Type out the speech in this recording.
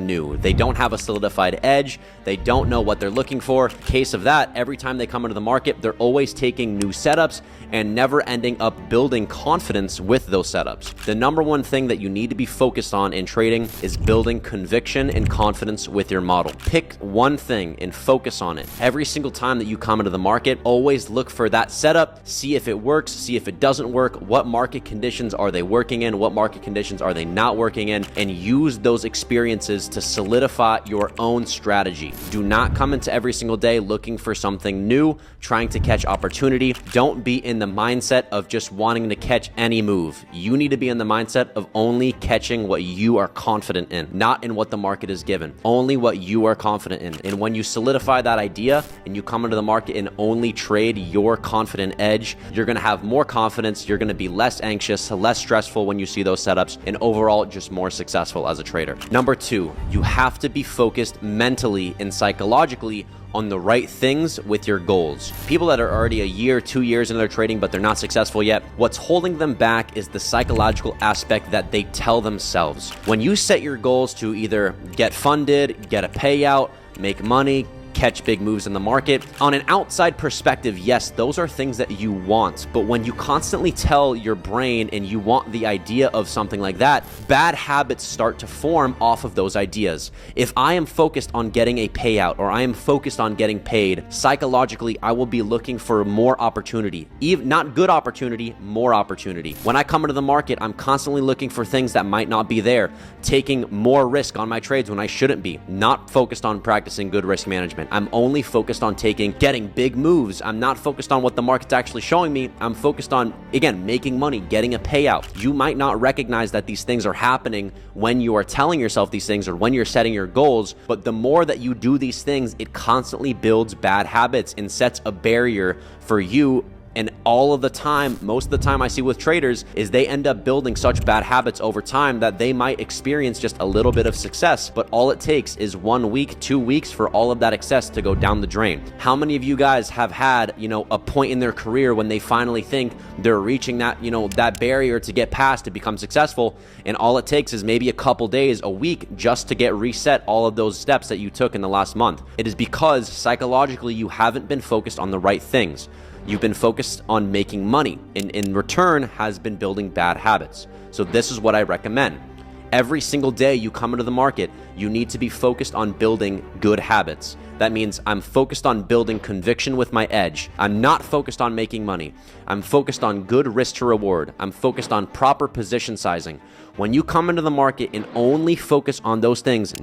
new. They don't have a solidified edge. They don't know what they're looking for. Case of that, every time they come into the market, they're always taking new setups and never ending up building confidence with those setups. The number one thing that you need to be focused on in trading is building conviction and confidence with your model. Pick one thing and focus on it. Every single time that you come into the market, always look for that setup, see if it works, see if it doesn't work, what market conditions are they working in, what market conditions are they not working in, and use those experiences to solidify your own strategy. Do not come into every single day looking for something new, trying to catch opportunity. Don't be in the mindset of just wanting to catch any move. You need to be in the mindset of only catching what you are confident in, not in what the market is given. Only what you are confident in. And when you solidify that idea and you come into the market and only trade your confident edge, you're going to have more confidence. You're going to be less anxious, less stressful when you see those setups, and overall just more successful as a trader. Number two, you have to be focused mentally and psychologically on the right things with your goals. People that are already a year, 2 years into their trading, but they're not successful yet, what's holding them back is the psychological aspect that they tell themselves. When you set your goals to either get funded, get a payout, make money, catch big moves in the market, on an outside perspective, yes, those are things that you want. But when you constantly tell your brain and you want the idea of something like that, bad habits start to form off of those ideas. If I am focused on getting a payout or I am focused on getting paid, psychologically, I will be looking for more opportunity. Even not good opportunity, more opportunity. When I come into the market, I'm constantly looking for things that might not be there, taking more risk on my trades when I shouldn't be, not focused on practicing good risk management. I'm only focused on getting big moves. I'm not focused on what the market's actually showing me. I'm focused on, again, making money, getting a payout. You might not recognize that these things are happening when you are telling yourself these things or when you're setting your goals, but the more that you do these things, it constantly builds bad habits and sets a barrier for you. And all of the time, most of the time I see with traders is they end up building such bad habits over time that they might experience just a little bit of success, but all it takes is 1 week, 2 weeks for all of that success to go down the drain. How many of you guys have had, a point in their career when they finally think they're reaching that, that barrier to get past to become successful, and all it takes is maybe a couple days, a week, just to get reset all of those steps that you took in the last month? It is because psychologically you haven't been focused on the right things. You've been focused on making money, and in return has been building bad habits. So this is what I recommend. Every single day you come into the market, you need to be focused on building good habits. That means I'm focused on building conviction with my edge. I'm not focused on making money. I'm focused on good risk to reward. I'm focused on proper position sizing. When you come into the market and only focus on those things,